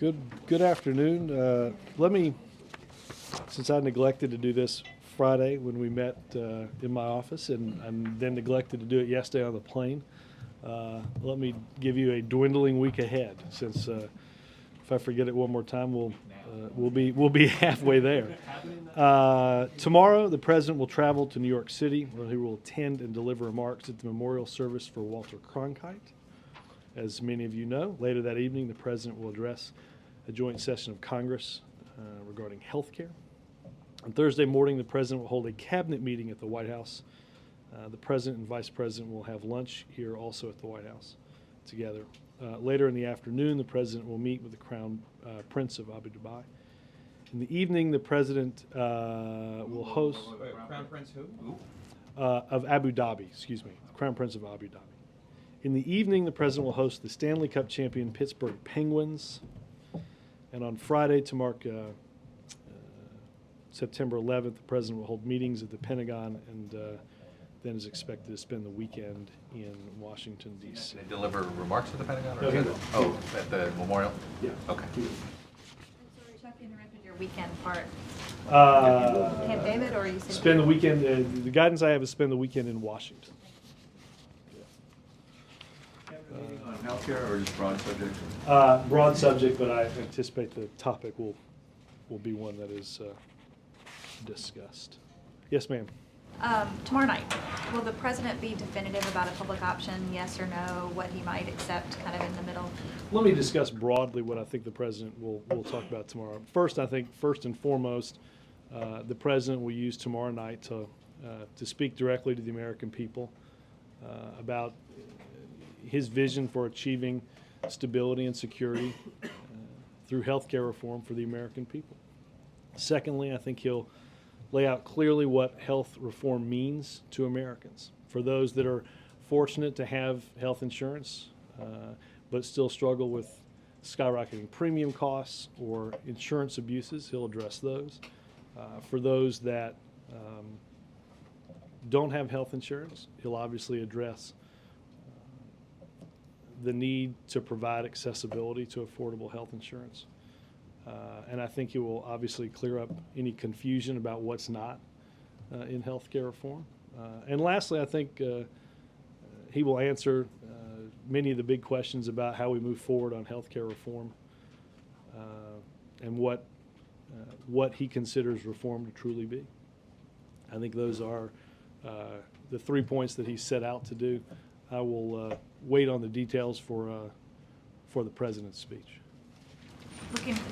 Good afternoon. Since I neglected to do this Friday when we met in my office, and then neglected to do it yesterday on the plane, let me give you a dwindling week ahead. Since if I forget it one more time, we'll be halfway there. Tomorrow, the president will travel to New York City, where he will attend and deliver remarks at the memorial service for Walter Cronkite. As many of you know, later that evening, the president will address a joint session of Congress regarding health care. On Thursday morning, the president will hold a cabinet meeting at the White House. The president and vice president will have lunch here also at the White House together. Later in the afternoon, the president will meet with the Crown Prince of Abu Dhabi. In the evening, the president will host... Crown Prince who? Of Abu Dhabi, excuse me. Crown Prince of Abu Dhabi. In the evening, the president will host the Stanley Cup champion Pittsburgh Penguins. And on Friday, to mark September 11th, the president will hold meetings at the Pentagon and then is expected to spend the weekend in Washington, D.C. They deliver remarks at the Pentagon? Or at the memorial? Yeah. Okay. Sorry, Chuck, interrupted your weekend part. Camp David, or you said spend the weekend. The guidance I have is spend the weekend in Washington. On healthcare or just broad subject? Broad subject, but I anticipate the topic will be one that is discussed. Yes, ma'am. tomorrow night, will the president be definitive about a public option, yes or no, what he might accept kind of in the middle? Let me discuss broadly what I think the president will talk about tomorrow. First, I think first and foremost, the president will use tomorrow night to speak directly to the American people about his vision for achieving stability and security through health care reform for the American people. Secondly, I think he'll lay out clearly what health reform means to Americans. For those that are fortunate to have health insurance but still struggle with skyrocketing premium costs or insurance abuses, he'll address those. For those that don't have health insurance, he'll obviously address the need to provide accessibility to affordable health insurance. And I think he will obviously clear up any confusion about what's not in health care reform. And lastly, I think he will answer many of the big questions about how we move forward on health care reform and what he considers reform to truly be. I think those are the 3 points that he set out to do. I will wait on the details for the president's speech.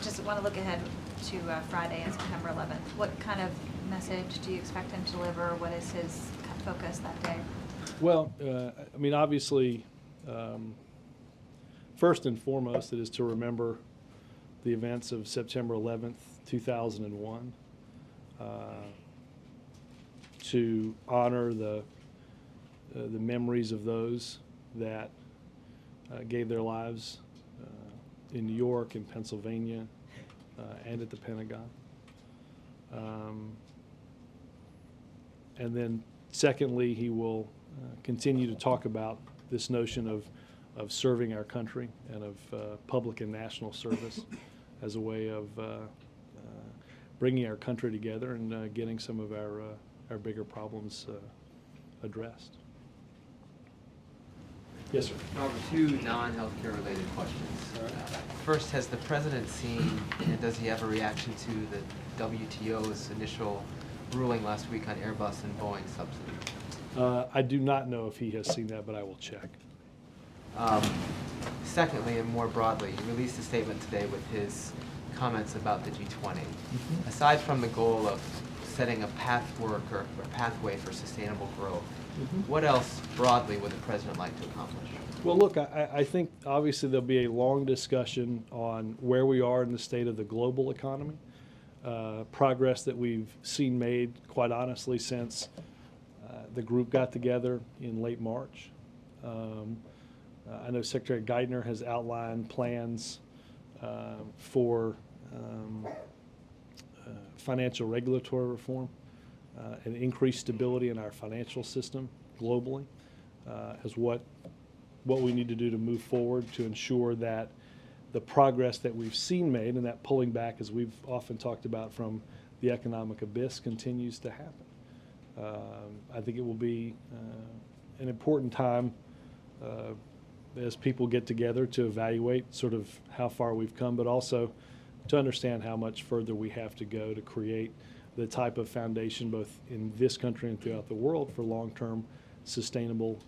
Just want to look ahead to Friday and September 11th. What kind of message do you expect him to deliver? What is his focus that day? Well, I mean, obviously, first and foremost, it is to remember the events of September 11th, 2001, to honor the memories of those that gave their lives in New York, in Pennsylvania, and at the Pentagon. And then secondly, he will continue to talk about this notion of serving our country and of public and national service as a way of bringing our country together and getting some of our bigger problems addressed. Yes, sir. Robert, two non-healthcare related questions. First, has the president seen, and does he have a reaction to the WTO's initial ruling last week on Airbus and Boeing subsidy? I do not know if he has seen that, but I will check. Secondly, and more broadly, he released a statement today with his comments about the G20. Mm-hmm. Aside from the goal of setting a pathway for sustainable growth, what else broadly would the president like to accomplish? Well, look, I think obviously there'll be a long discussion on where we are in the state of the global economy, progress that we've seen made, quite honestly, since the group got together in late March. I know Secretary Geithner has outlined plans for financial regulatory reform and increased stability in our financial system globally as what we need to do to move forward to ensure that the progress that we've seen made, and that pulling back, as we've often talked about, from the economic abyss continues to happen. I think it will be an important time as people get together to evaluate sort of how far we've come, but also to understand how much further we have to go to create the type of foundation both in this country and throughout the world for long-term sustainable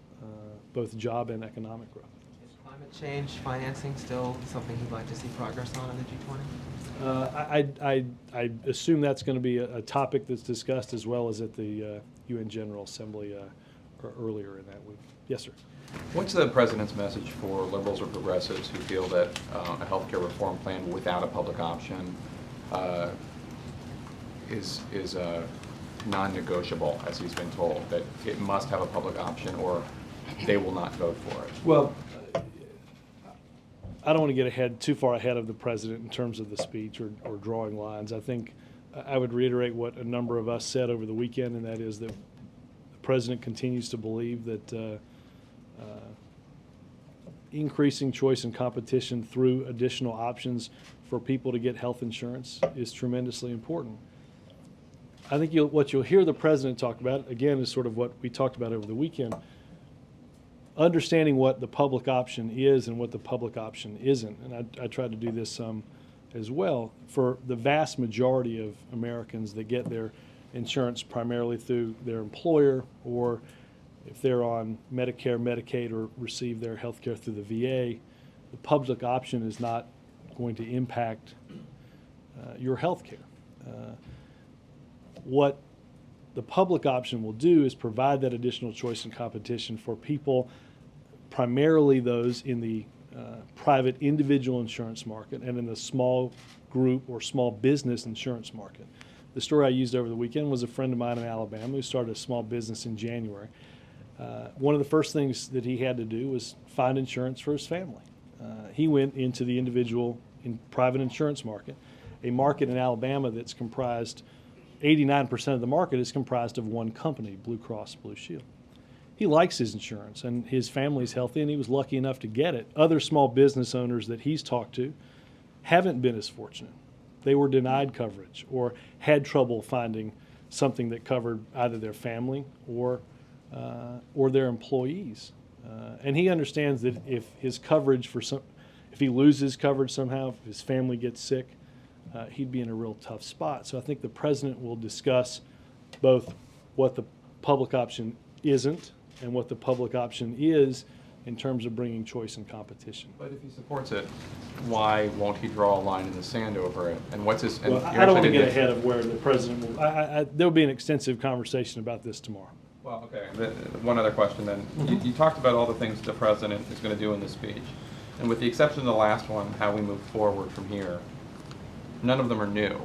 both job and economic growth. Is climate change financing still something you'd like to see progress on in the G20? I assume that's going to be a topic that's discussed as well as at the UN General Assembly earlier in that week. Yes, sir. What's the president's message for liberals or progressives who feel that a healthcare reform plan without a public option is non-negotiable, as he's been told, that it must have a public option or they will not vote for it? Well, I don't want to get too far ahead of the president in terms of the speech or drawing lines. I think I would reiterate what a number of us said over the weekend, and that is that the president continues to believe that increasing choice and competition through additional options for people to get health insurance is tremendously important. I think what you'll hear the president talk about, again, is sort of what we talked about over the weekend, understanding what the public option is and what the public option isn't. And I tried to do this as well. For the vast majority of Americans that get their insurance primarily through their employer, or if they're on Medicare, Medicaid, or receive their health care through the VA, the public option is not going to impact your health care. What the public option will do is provide that additional choice and competition for people, primarily those in the private individual insurance market and in the small group or small business insurance market. The story I used over the weekend was a friend of mine in Alabama who started a small business in January. One of the first things that he had to do was find insurance for his family. He went into the individual private insurance market, a market in Alabama that's comprised, 89% of the market is comprised of one company, Blue Cross Blue Shield. He likes his insurance and his family's healthy, and he was lucky enough to get it. Other small business owners that he's talked to haven't been as fortunate. They were denied coverage or had trouble finding something that covered either their family or their employees. And he understands that if his coverage if he loses coverage somehow, if his family gets sick, he'd be in a real tough spot. So I think the president will discuss both what the public option isn't and what the public option is in terms of bringing choice and competition. But if he supports it, why won't he draw a line in the sand over it? And what's his? And Well, I don't want to get ahead of where the president will. There will be an extensive conversation about this tomorrow. Well, okay. One other question then. You talked about all the things the president is going to do in this speech. And with the exception of the last one, how we move forward from here, none of them are new.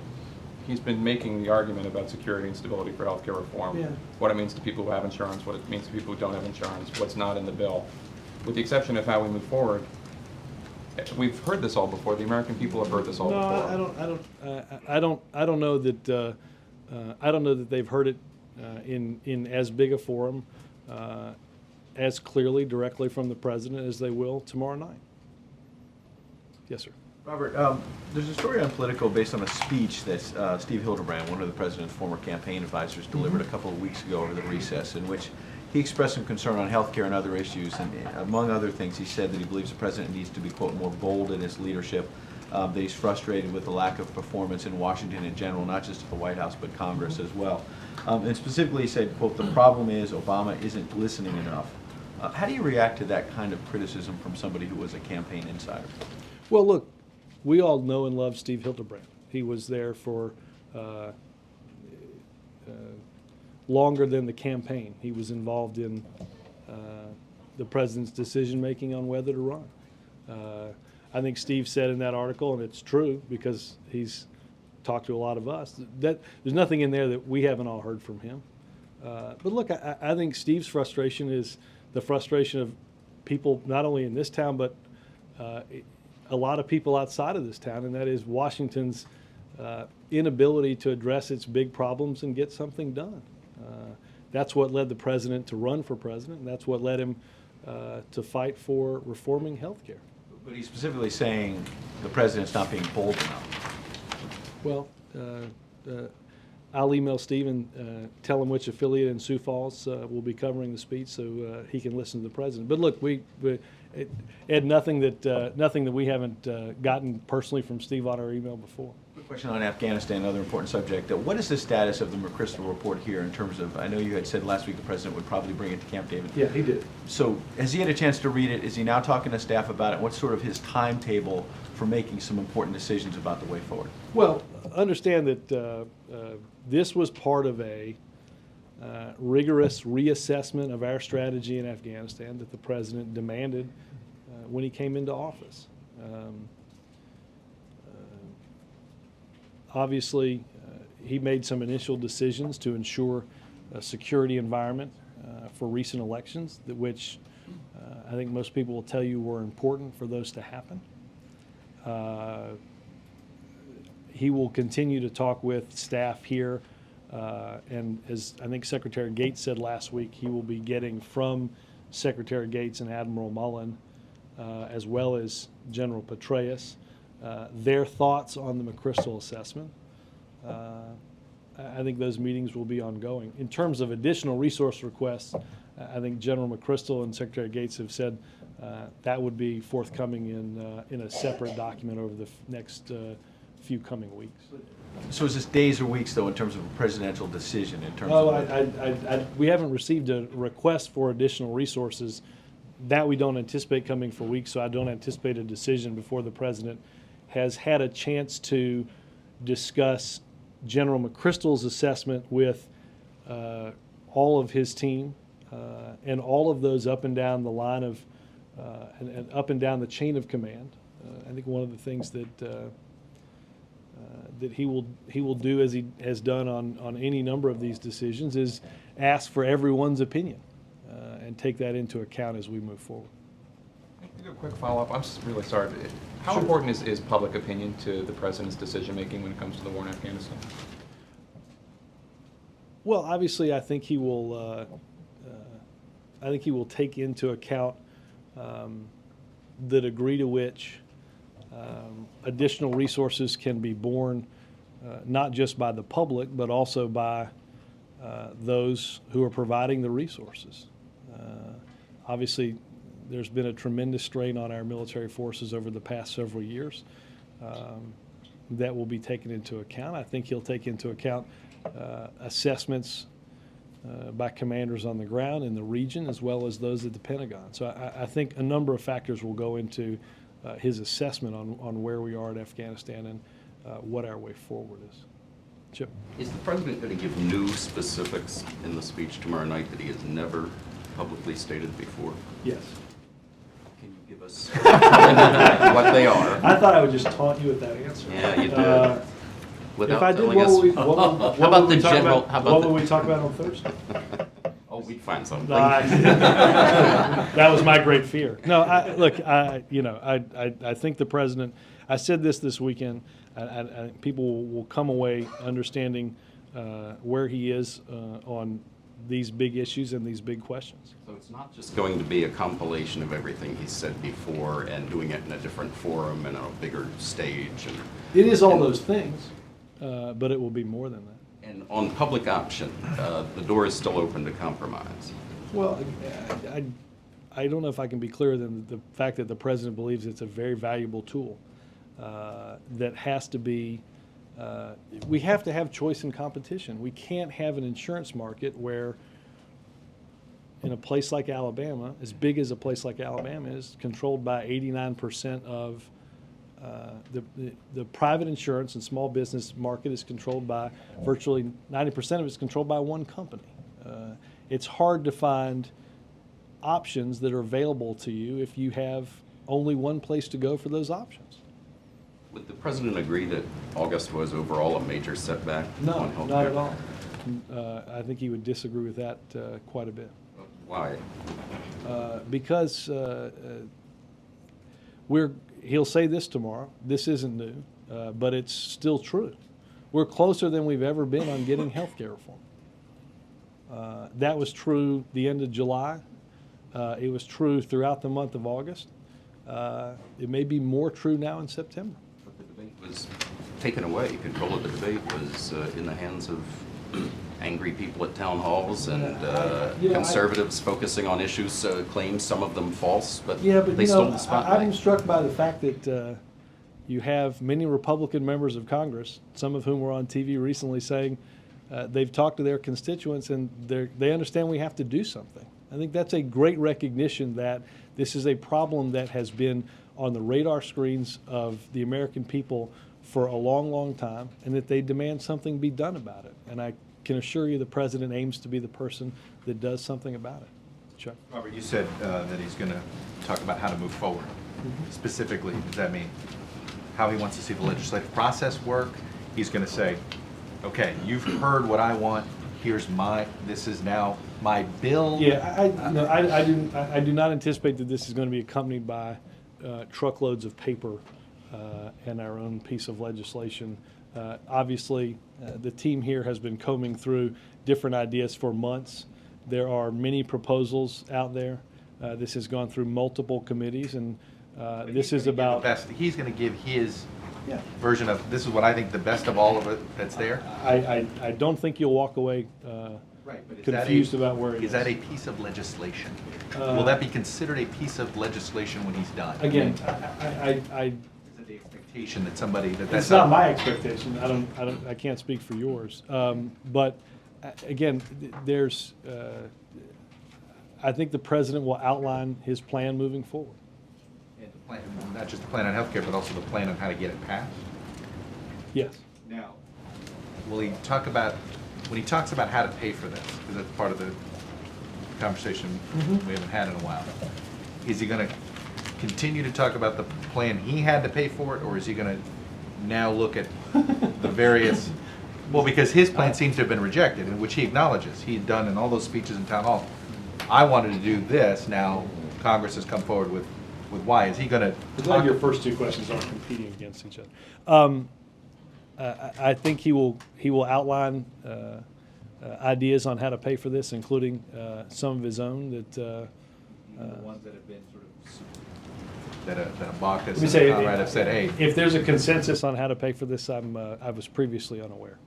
He's been making the argument about security and stability for healthcare reform, what it means to people who have insurance, what it means to people who don't have insurance, what's not in the bill. With the exception of how we move forward, we've heard this all before. The American people have heard this all before. I don't know that. I don't know that they've heard it in as big a forum, as clearly, directly from the president as they will tomorrow night. Yes, sir. Robert, there's a story on Politico based on a speech that Steve Hildebrand, one of the president's former campaign advisors, delivered a couple of weeks ago over the recess, in which he expressed some concern on health care and other issues. And among other things, he said that he believes the president needs to be, quote, more bold in his leadership, that he's frustrated with the lack of performance in Washington in general, not just at the White House, but Congress as well. And specifically, he said, quote, the problem is Obama isn't listening enough. How do you react to that kind of criticism from somebody who was a campaign insider? Well, look, we all know and love Steve Hildebrand. He was there for longer than the campaign. He was involved in the president's decision-making on whether to run. I think Steve said in that article, and it's true because he's talked to a lot of us, that there's nothing in there that we haven't all heard from him. But look, I think Steve's frustration is the frustration of people not only in this town, but a lot of people outside of this town, and that is Washington's inability to address its big problems and get something done. That's what led the president to run for president, and that's what led him to fight for reforming health care. But he's specifically saying the president's not being bold enough. Well, I'll email Steve and tell him which affiliate in Sioux Falls will be covering the speech, so he can listen to the president. But look, Ed, nothing that we haven't gotten personally from Steve on our email before. Quick question on Afghanistan, another important subject. What is the status of the McChrystal report here in terms of, I know you had said last week the president would probably bring it to Camp David. Yeah, he did. So has he had a chance to read it? Is he now talking to staff about it? What's sort of his timetable for making some important decisions about the way forward? Well, understand that this was part of a rigorous reassessment of our strategy in Afghanistan that the president demanded when he came into office. Obviously, he made some initial decisions to ensure a security environment for recent elections, which I think most people will tell you were important for those to happen. He will continue to talk with staff here, and as I think Secretary Gates said last week, he will be getting from Secretary Gates and Admiral Mullen, as well as General Petraeus, their thoughts on the McChrystal assessment. I think those meetings will be ongoing. In terms of additional resource requests, I think General McChrystal and Secretary Gates have said that would be forthcoming in a separate document over the next few coming weeks. So is this days or weeks, though, in terms of a presidential decision? In terms of We haven't received a request for additional resources. That we don't anticipate coming for weeks, so I don't anticipate a decision before the president has had a chance to discuss General McChrystal's assessment with all of his team and all of those up and down the line of and up and down the chain of command. I think one of the things that that he will do, as he has done on any number of these decisions, is ask for everyone's opinion and take that into account as we move forward. Can I do a quick follow-up? I'm just really sorry. How important is public opinion to the president's decision-making when it comes to the war in Afghanistan? Well, obviously, I think he will take into account the degree to which additional resources can be borne, not just by the public, but also by those who are providing the resources. Obviously, there's been a tremendous strain on our military forces over the past several years. That will be taken into account. I think he'll take into account assessments by commanders on the ground in the region, as well as those at the Pentagon. So I think a number of factors will go into his assessment on where we are in Afghanistan and what our way forward is. Chip? Is the president going to give new specifics in the speech tomorrow night that he has never publicly stated before? Yes. Can you give us what they are? I thought I would just taunt you with that answer. Yeah, you did. Without If I did, telling what us. would we, what would, How about would we the talk general? about? How about What the, would we talk about on Thursday? Oh, we'd find something. That was my great fear. No, I think the president. I said this weekend. I people will come away understanding where he is on these big issues and these big questions. So it's not just going to be a compilation of everything he said before and doing it in a different forum and on a bigger stage. And It is all those things, but it will be more than that. And on public option, the door is still open to compromise. Well, I don't know if I can be clearer than the fact that the president believes it's a very valuable tool that has to be, we have to have choice and competition. We can't have an insurance market where in a place like Alabama, as big as a place like Alabama is, controlled by 89% of the private insurance and small business market is controlled by virtually 90% of it is controlled by one company. It's hard to find options that are available to you if you have only one place to go for those options. Would the president agree that August was overall a major setback on health not care? at all. I think he would disagree with that quite a bit. Why? Because he'll say this tomorrow. This isn't new, but it's still true. We're closer than we've ever been on getting health care reform. That was true the end of July. It was true throughout the month of August. It may be more true now in September. But the debate was taken away. Control of the debate was in the hands of angry people at town halls and conservatives focusing on issues, claims, some of them false, but they stole the spotlight. I'm struck by the fact that you have many Republican members of Congress, some of whom were on TV recently, saying they've talked to their constituents and they understand we have to do something. I think that's a great recognition that this is a problem that has been on the radar screens of the American people for a long, long time, and that they demand something be done about it. And I can assure you the president aims to be the person that does something about it. Chuck? Robert, you said that he's going to talk about how to move forward. Specifically, does that mean how he wants to see the legislative process work? He's going to say, okay, you've heard what I want. This is now my bill. Yeah, I do not anticipate that this is going to be accompanied by truckloads of paper and our own piece of legislation. Obviously, the team here has been combing through different ideas for months. There are many proposals out there. This has gone through multiple committees, and this is about. He's going to give his version of this is what I think the best of all of it that's there. I don't think you'll walk away confused about where it is. Is that a piece of legislation? Will that be considered a piece of legislation when he's done? Again, Is it the expectation that somebody that's it's not my expectation. I can't speak for yours. But again, there's. I think the president will outline his plan moving forward. And the plan, not just the plan on healthcare, but also the plan on how to get it passed. Yes. Now, will he talk about when he talks about how to pay for this? Because that's part of the conversation we haven't had in a while. Is he going to continue to talk about the plan he had to pay for it, or is he going to now look at the various? Well, because his plan seems to have been rejected, in which he acknowledges he'd done in all those speeches in town hall. I wanted to do this. Now Congress has come forward with why. Is he going to? I'm glad your first two questions aren't competing against each other. I think he will outline ideas on how to pay for this, including some of his own that. The ones that have been sort of that Baucus Let me say, and Conrad have said, hey. If there's a consensus on how to pay for this, I was previously unaware.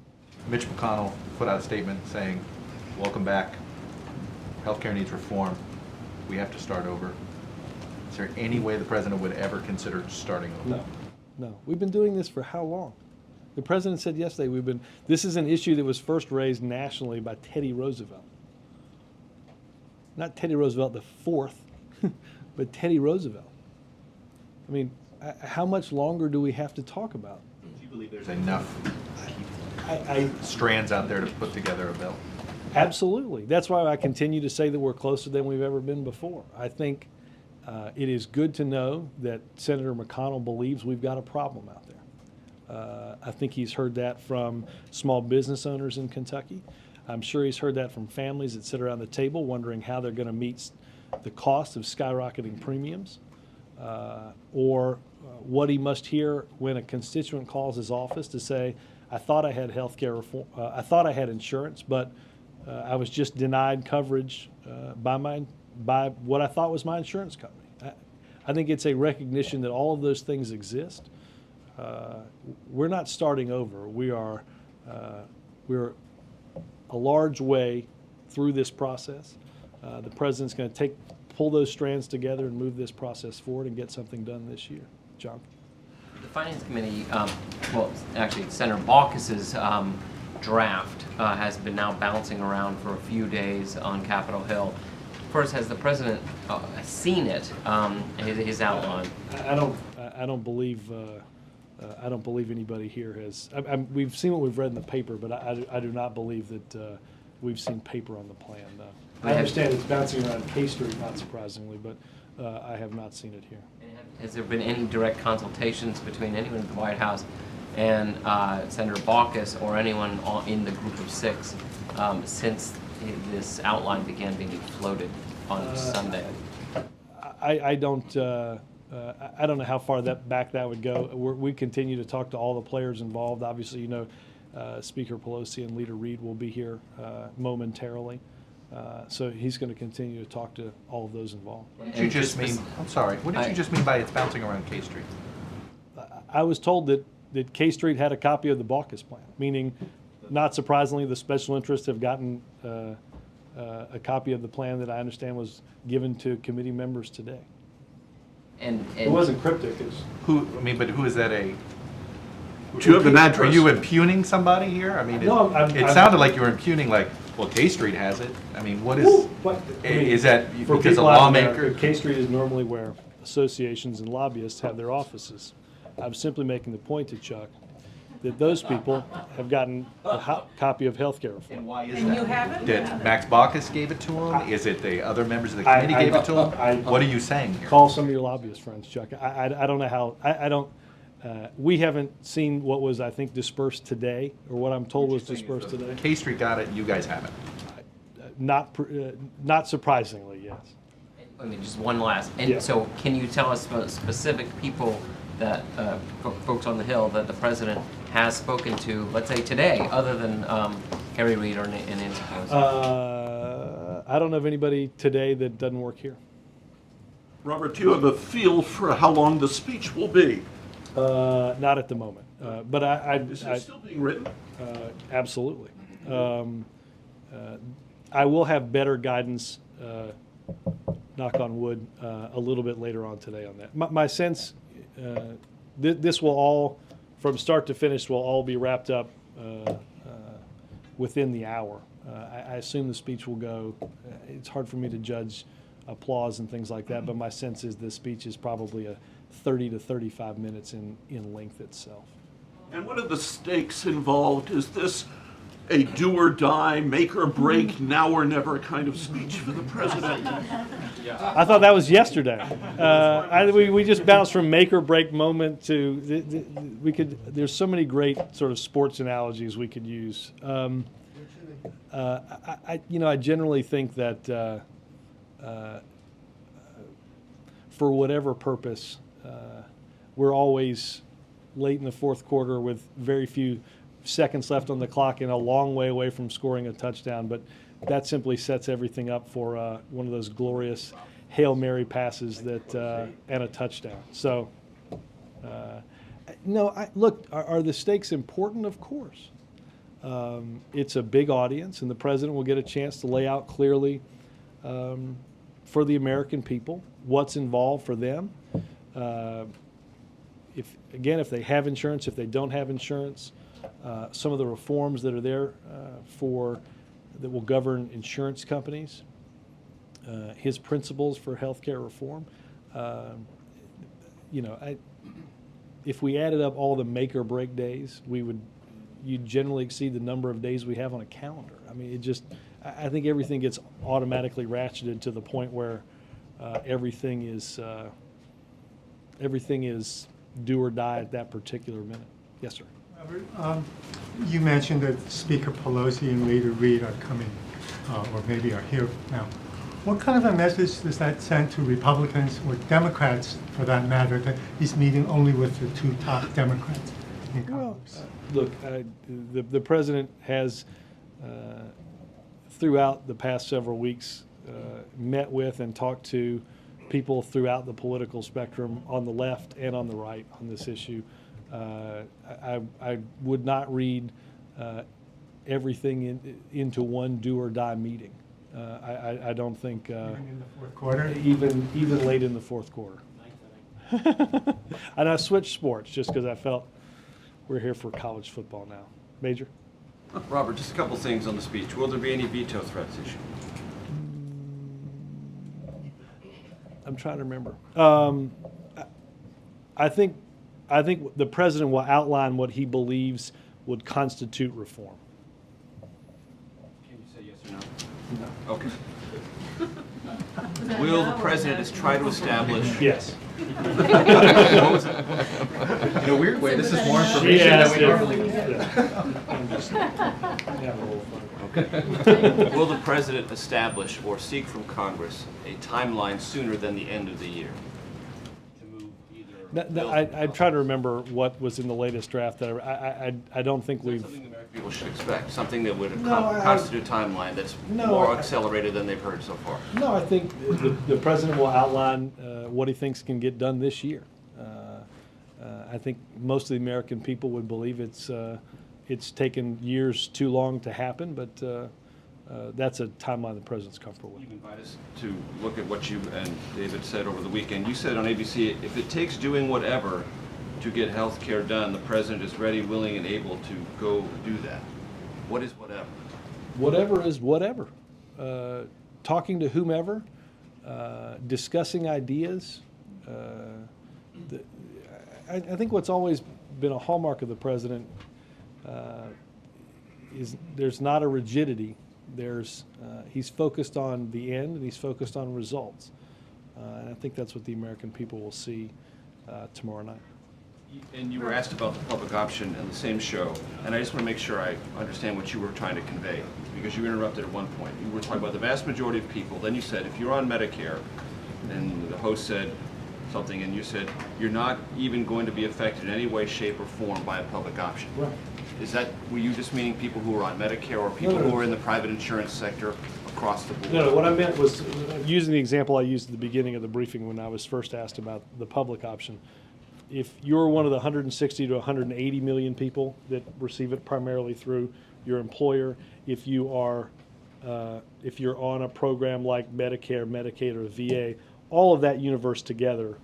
Mitch McConnell put out a statement saying, "Welcome back. Healthcare needs reform. We have to start over." Is there any way the president would ever consider starting over? No. We've been doing this for how long? The president said yesterday this is an issue that was first raised nationally by Teddy Roosevelt. Not Teddy Roosevelt the fourth, but Teddy Roosevelt. I mean, how much longer do we have to talk about? Do you believe there's enough strands out there to put together a bill? Absolutely. That's why I continue to say that we're closer than we've ever been before. I think it is good to know that Senator McConnell believes we've got a problem out there. I think he's heard that from small business owners in Kentucky. I'm sure he's heard that from families that sit around the table wondering how they're going to meet the cost of skyrocketing premiums, or what he must hear when a constituent calls his office to say, I thought I had health care reform, I thought I had insurance, but I was just denied coverage by what I thought was my insurance company. I think it's a recognition that all of those things exist. We're not starting over. We're a large way through this process. The president's going to pull those strands together and move this process forward and get something done this year. John? The Finance Committee, well, actually, Senator Baucus's draft has been now bouncing around for a few days on Capitol Hill. First, has the president seen it, his outline? I don't believe anybody here has. We've seen what we've read in the paper, but I do not believe that we've seen paper on the plan. I understand it's bouncing around K Street, not surprisingly, but I have not seen it here. Has there been any direct consultations between anyone at the White House and Senator Baucus or anyone in the group of six since this outline began being floated on Sunday? I don't know how far back that would go. We continue to talk to all the players involved. Obviously, Speaker Pelosi and Leader Reid will be here momentarily. So he's going to continue to talk to all of those involved. What did you just mean, I'm sorry, what did you just mean by it's bouncing around K Street? I was told that K Street had a copy of the Baucus plan, meaning, not surprisingly, the special interests have gotten a copy of the plan that I understand was given to committee members today. And It wasn't cryptic. It was, But who is that Do you have an address? Are you impugning somebody here? I mean, No, it sounded like you were impugning, like, well, K Street has it. I mean, what is, is that for because a people out there, lawmaker? K Street is normally where associations and lobbyists have their offices. I'm simply making the point to Chuck that those people have gotten a copy of healthcare reform. And why is And that? you haven't? That Max Baucus gave it to him? Is it the other members of the committee gave it to him? What are you saying here? Call some of your lobbyist friends, Chuck. I don't know how, I don't, we haven't seen what was, I think, dispersed today, or what I'm told was dispersed today. K Street got it, you guys haven't. Not surprisingly, yes. I mean, just one last, Yeah. and so can you tell us about specific people that, folks on the Hill that the president has spoken to, let's say today, other than Harry Reid and Nancy Pelosi? I don't know of anybody today that doesn't work here. Robert, do you have a feel for how long the speech will be? Not at the moment, but Is it still being written? absolutely. I will have better guidance, knock on wood, a little bit later on today on that. My sense, this will all, from start to finish, will all be wrapped up within the hour. I assume the speech will go, it's hard for me to judge applause and things like that, but my sense is the speech is probably a 30 to 35 minutes in length itself. And what are the stakes involved? Is this a do or die, make or break, now or never kind of speech for the president? I thought that was yesterday. We just bounced from make or break moment to there's so many great sort of sports analogies we could use. I generally think that for whatever purpose, we're always late in the fourth quarter with very few seconds left on the clock and a long way away from scoring a touchdown. But that simply sets everything up for one of those glorious Hail Mary passes and a touchdown. So, look, are the stakes important? Of course. It's a big audience, and the president will get a chance to lay out clearly for the American people what's involved for them. If they have insurance, if they don't have insurance, some of the reforms that are there that will govern insurance companies, his principles for healthcare reform. If we added up all the make or break days, you'd generally exceed the number of days we have on a calendar. I mean, I think everything gets automatically ratcheted to the point where everything is do or die at that particular minute. Yes, sir. Robert, you mentioned that Speaker Pelosi and Leader Reid are coming, or maybe are here now. What kind of a message does that send to Republicans or Democrats, for that matter, that he's meeting only with the two top Democrats in Congress? Look, the president has, throughout the past several weeks, met with and talked to people throughout the political spectrum on the left and on the right on this issue. I would not read everything into one do or die meeting. I don't think Even in the fourth quarter? even late in the fourth quarter. And I switched sports just because I felt we're here for college football now. Major? Robert, just a couple things on the speech. Will there be any veto threats issued? I'm trying to remember. I think the president will outline what he believes would constitute reform. Can you say yes or no? No. Okay. Will the president try to establish? Yes. What was it? In a weird way, this is more information than we normally Will the president establish or seek from Congress a timeline sooner than the end of the year to move either I'm trying to remember what was in the latest draft. That I don't think we've. Something the American people should expect, something that would No, constitute a timeline that's No, more I- accelerated than they've heard so far. No, I think the president will outline what he thinks can get done this year. I think most of the American people would believe it's taken years too long to happen, but that's a timeline the president's comfortable with. You invite us to look at what you and David said over the weekend. You said on ABC, if it takes doing whatever to get health care done, the president is ready, willing, and able to go do that. What is whatever? Whatever is whatever. Talking to whomever, discussing ideas. I think what's always been a hallmark of the president is there's not a rigidity. He's focused on the end and he's focused on results. And I think that's what the American people will see tomorrow night. And you were asked about the public option in the same show, and I just want to make sure I understand what you were trying to convey, because you interrupted at one point. You were talking about the vast majority of people, then you said, if you're on Medicare, and the host said something, and you said, you're not even going to be affected in any way, shape, or form by a public option. Right. Were you just meaning people who are on Medicare, or people No. who are in the private insurance sector across the board? No, what I meant was using the example I used at the beginning of the briefing when I was first asked about the public option. If you're one of the 160 to 180 million people that receive it primarily through your employer, if you're on a program like Medicare, Medicaid, or VA, all of that universe together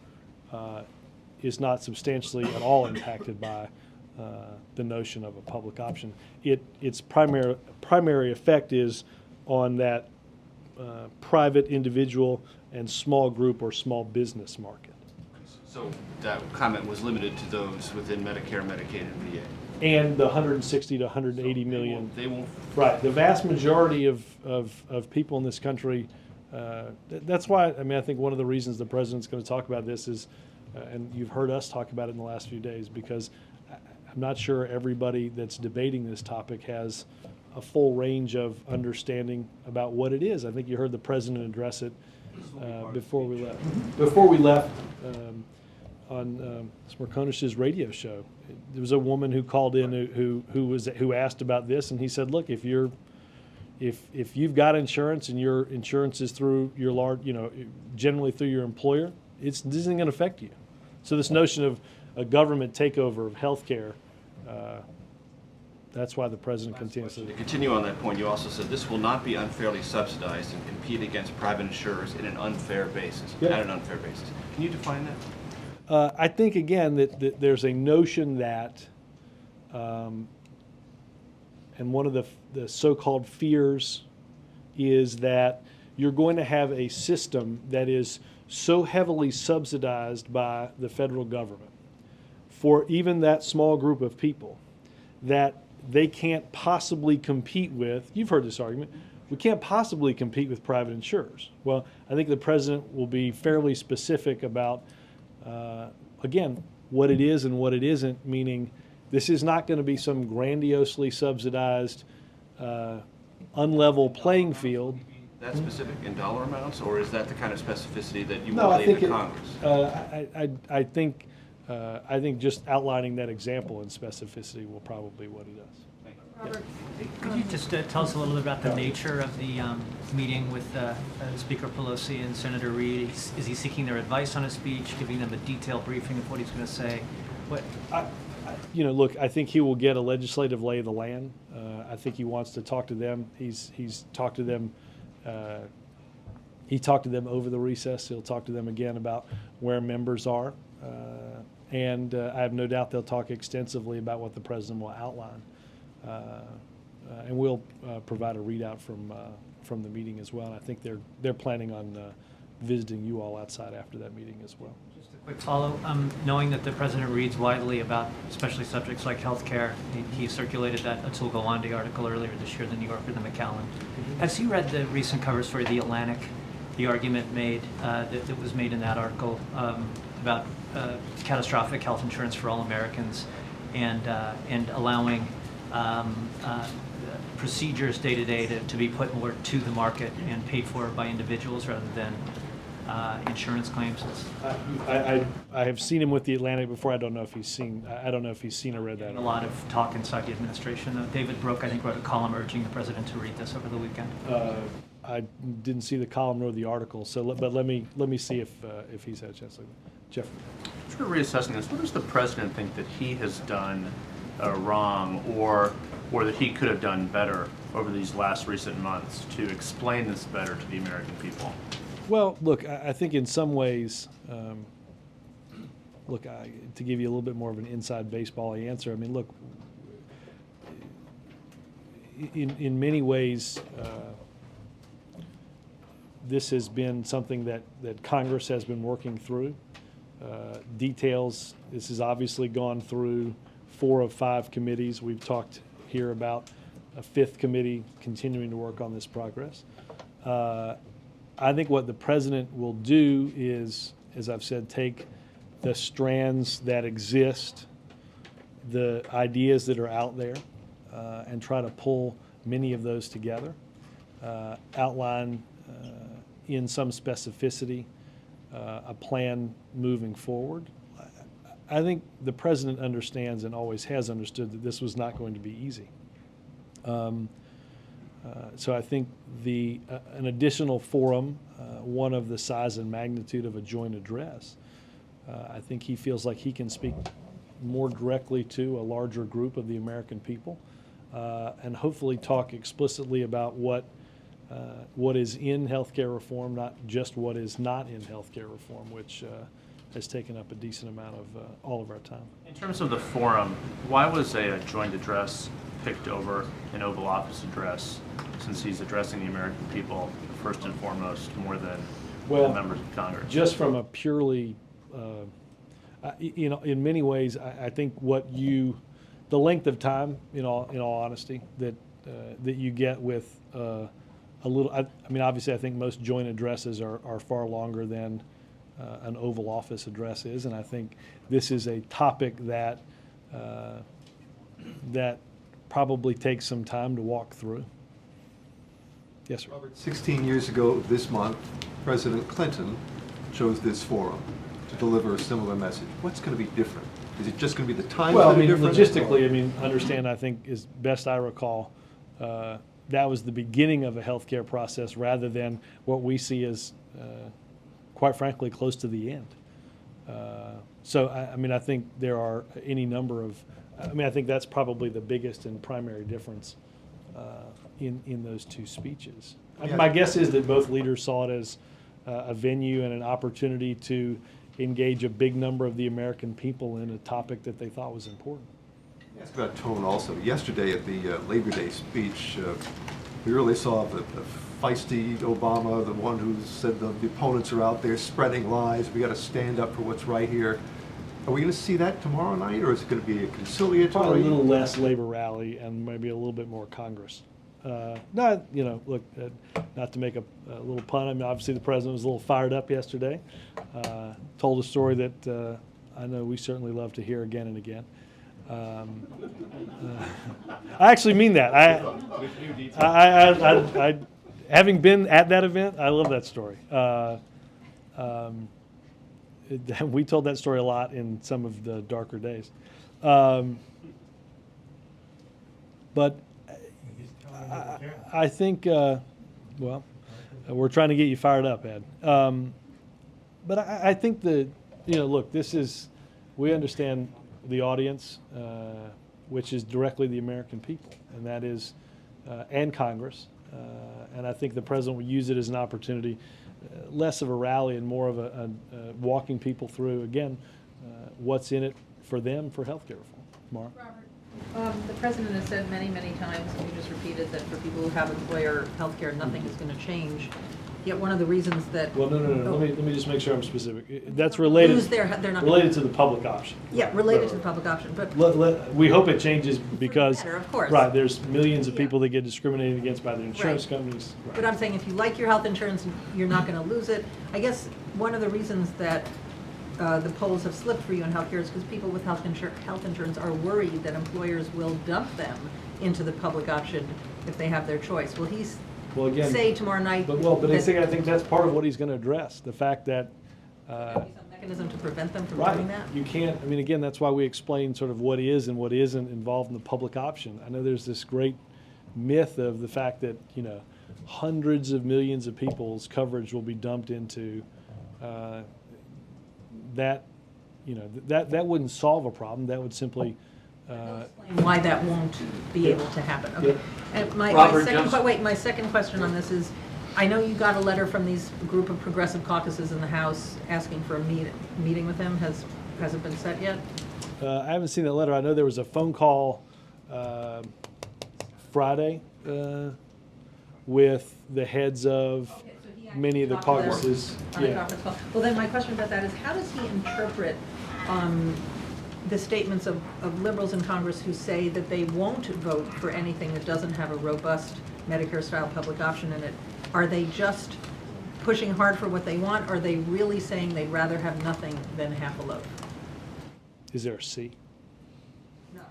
is not substantially at all impacted by the notion of a public option. Its primary effect is on that private, individual, and small group or small business market. So that comment was limited to those within Medicare, Medicaid, and VA. And the 160 to 180 million. They won't. Right. The vast majority of people in this country, that's why, I think one of the reasons the president's going to talk about this is, and you've heard us talk about it in the last few days, because I'm not sure everybody that's debating this topic has a full range of understanding about what it is. I think you heard the president address it before we left. Before we left, on Smirkonish's radio show, there was a woman who called in who asked about this, and he said, "Look, if you've got insurance and your insurance is through your generally through your employer, this isn't going to affect you." So this notion of a government takeover of health care, that's why the president continuously. To continue on that point, you also said this will not be unfairly subsidized and compete against private insurers in an unfair basis. Yep. At an unfair basis. Can you define that? I think, again, that there's a notion that, and one of the so-called fears is that you're going to have a system that is so heavily subsidized by the federal government for even that small group of people that they can't possibly compete with. You've heard this argument. We can't possibly compete with private insurers. Well, I think the president will be fairly specific about again, what it is and what it isn't, meaning this is not going to be some grandiosely subsidized, unlevel playing field. That specific in dollar amounts, or is that the kind of specificity that you No, will I leave think to Congress? I think just outlining that example in specificity will probably be what he does. Robert, could you just tell us a little bit about the nature of the meeting with Speaker Pelosi and Senator Reid? Is he seeking their advice on his speech, giving them a detailed briefing of what he's going to say? What? Look, I think he will get a legislative lay of the land. I think he wants to talk to them. He's talked to them. He talked to them over the recess. He'll talk to them again about where members are. And I have no doubt they'll talk extensively about what the president will outline. And we'll provide a readout from the meeting as well. And I think they're planning on visiting you all outside after that meeting as well. Just a quick follow. Knowing that the president reads widely about especially subjects like health care, he circulated that Atul Gawande article earlier this year, the New Yorker, the Macallan. Has he read the recent cover story, The Atlantic, the argument made that was made in that article about catastrophic health insurance for all Americans and allowing procedures day to day to be put more to the market and paid for by individuals rather than insurance claims? I have seen him with the Atlantic before. I don't know if he's seen or read that. A lot of talk inside the administration. David Brooke, I think, wrote a column urging the president to read this over the weekend. I didn't see the column nor the article. But let me see if he's had a chance to look. Jeff. Sort of reassessing this, what does the president think that he has done wrong, or that he could have done better over these last recent months to explain this better to the American people? Well, look, I think in some ways, to give you a little bit more of an inside baseball answer, I mean, look, in many ways, this has been something that Congress has been working through. Details, this has obviously gone through 4 of 5 committees. We've talked here about a 5th committee continuing to work on this progress. I think what the president will do is, as I've said, take the strands that exist, the ideas that are out there, and try to pull many of those together, outline in some specificity a plan moving forward. I think the president understands and always has understood that this was not going to be easy. So I think an additional forum, one of the size and magnitude of a joint address, I think he feels like he can speak more directly to a larger group of the American people, and hopefully talk explicitly about what is in healthcare reform, not just what is not in healthcare reform, which has taken up a decent amount of all of our time. In terms of the forum, why was a joint address picked over an Oval Office address, since he's addressing the American people first and foremost more than the members of Congress? Just from a purely, in many ways, I think the length of time, in all honesty, that you get with a little. I mean, obviously, I think most joint addresses are far longer than an Oval Office address is, and I think this is a topic that probably takes some time to walk through. Yes, sir. Robert, 16 years ago this month, President Clinton chose this forum to deliver a similar message. What's going to be different? Is it just going to be the time? Well, I mean, different? logistically, I mean, understand, I think, as best I recall, that was the beginning of a healthcare process rather than what we see as, quite frankly, close to the end. So, I mean, I think there are any number of, I think that's probably the biggest and primary difference in those two speeches. Yeah. My guess is that both leaders saw it as a venue and an opportunity to engage a big number of the American people in a topic that they thought was important. Ask about tone also. Yesterday at the Labor Day speech, we really saw the feisty Obama, the one who said the opponents are out there spreading lies. We got to stand up for what's right here. Are we going to see that tomorrow night, or is it going to be a conciliatory? Probably a little less labor rally and maybe a little bit more Congress. Look, not to make a little pun. I mean, obviously the president was a little fired up yesterday. Told a story that I know we certainly love to hear again and again. I actually mean that. I having been at that event, I love that story. We told that story a lot in some of the darker days. But I think, we're trying to get you fired up, Ed. But I think look, we understand the audience, which is directly the American people, and that is, and Congress. And I think the president will use it as an opportunity, less of a rally and more of a walking people through, again, what's in it for them for healthcare reform. Mara? The president has said many, many times, and you just repeated, that for people who have employer health care, nothing is going to change. Yet one of the reasons that... Well, no. Let me just make sure I'm specific. That's related, they're not related to the public option. Yeah, related to the public option, but... We hope it changes because... Better, of course. Right, there's millions of people that get discriminated against by their insurance companies. Right. But I'm saying if you like your health insurance, you're not going to lose it. I guess one of the reasons that the polls have slipped for you in healthcare is because people with health insurance are worried that employers will dump them into the public option if they have their choice. Will he Well, again, say tomorrow night. but that I think that's part of what he's going to address. The fact that there'd be some mechanism to prevent them from right, doing that? you can't. I mean, again, that's why we explain sort of what is and what isn't involved in the public option. I know there's this great myth of the fact that hundreds of millions of people's coverage will be dumped into that. That wouldn't solve a problem. That would simply Explain why that won't be able to happen. Okay. Yep. And my second question on this is, I know you got a letter from these group of progressive caucuses in the House asking for a meeting with him. Has it been set yet? I haven't seen that letter. I know there was a phone call Friday with the heads of many of the caucuses. On a conference call. Well, then my question about that is, how does he interpret the statements of liberals in Congress who say that they won't vote for anything that doesn't have a robust Medicare-style public option in it? Are they just pushing hard for what they want? Or are they really saying they'd rather have nothing than half a loaf? Is there a C? No.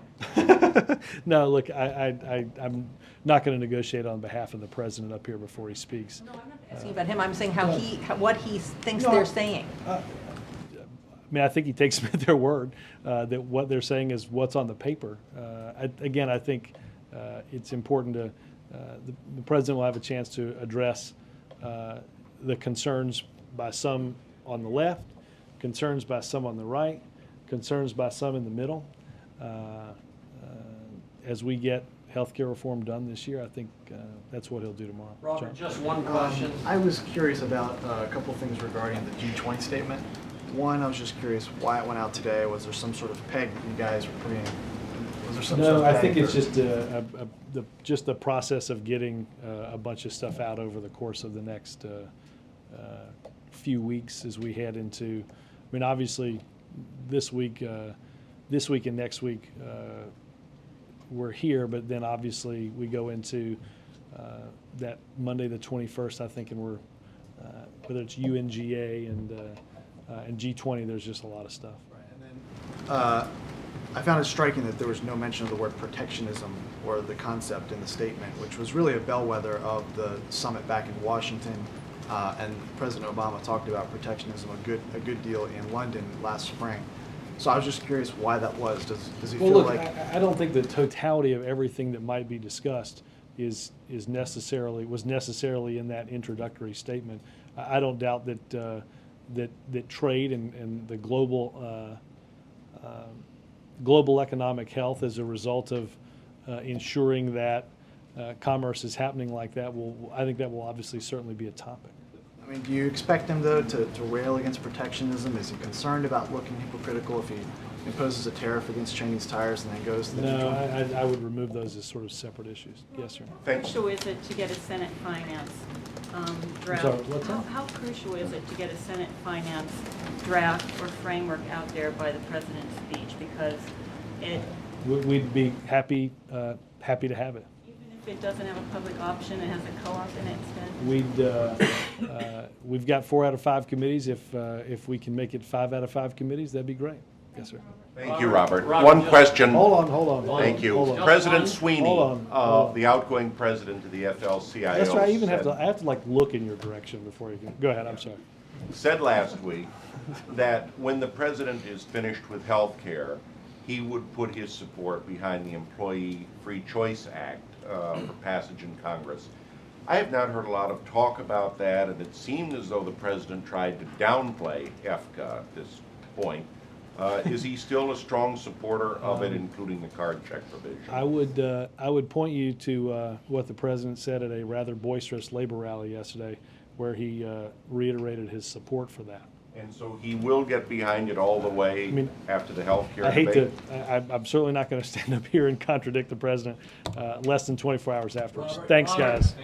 No, look, I'm not going to negotiate on behalf of the president up here before he speaks. No, I'm not asking about him. I'm saying what he thinks they're saying. I mean, I think he takes them at their word that what they're saying is what's on the paper. Again, I think it's important to the president will have a chance to address the concerns by some on the left, concerns by some on the right, concerns by some in the middle. As we get healthcare reform done this year, I think that's what he'll do tomorrow. Robert, John? just one question. I was curious about a couple of things regarding the G20 statement. One, I was just curious why it went out today. Was there some sort of peg that you guys were putting? Was there some sort of I think peg it's or- just the process of getting a bunch of stuff out over the course of the next few weeks as we head into. I mean, obviously, this week and next week we're here, but then obviously we go into that Monday the 21st, I think, and we're whether it's UNGA and G20, there's just a lot of stuff. Right, and then I found it striking that there was no mention of the word protectionism or the concept in the statement, which was really a bellwether of the summit back in Washington. And President Obama talked about protectionism a good deal in London last spring. So I was just curious why that was. Does he feel like? I don't think the totality of everything that might be discussed was necessarily in that introductory statement. I don't doubt that that trade and the global economic health as a result of ensuring that commerce is happening like that I think that will obviously certainly be a topic. I mean, do you expect him, though, to rail against protectionism? Is he concerned about looking hypocritical if he imposes a tariff against Chinese tires and then goes to the No, G20? I would remove those as sort of separate issues. Yes, sir. How crucial is it to get a Senate finance draft? sorry, what's that? How crucial is it to get a Senate finance draft or framework out there by the president's speech? Because it, We'd be happy to have it. even if it doesn't have a public option, it has a co-op in it instead? We've got 4 out of 5 committees. If we can make it 5 out of 5 committees, that'd be great. Yes, sir. Thank you, Robert. One question. Hold on. Thank you. Hold on. President Sweeney, Hold on. the outgoing president of the FL-CIO, That's right. I even have to like look in your direction before you can. Go ahead. I'm sorry. said last week that when the president is finished with health care, he would put his support behind the Employee Free Choice Act for passage in Congress. I have not heard a lot of talk about that, and it seemed as though the president tried to downplay EFCA at this point. Is he still a strong supporter of it, including the card check provision? I would point you to what the president said at a rather boisterous labor rally yesterday, where he reiterated his support for that. And so he will get behind it all the way after the health care debate? I'm certainly not going to stand up here and contradict the president less than 24 hours afterwards. Thanks, guys.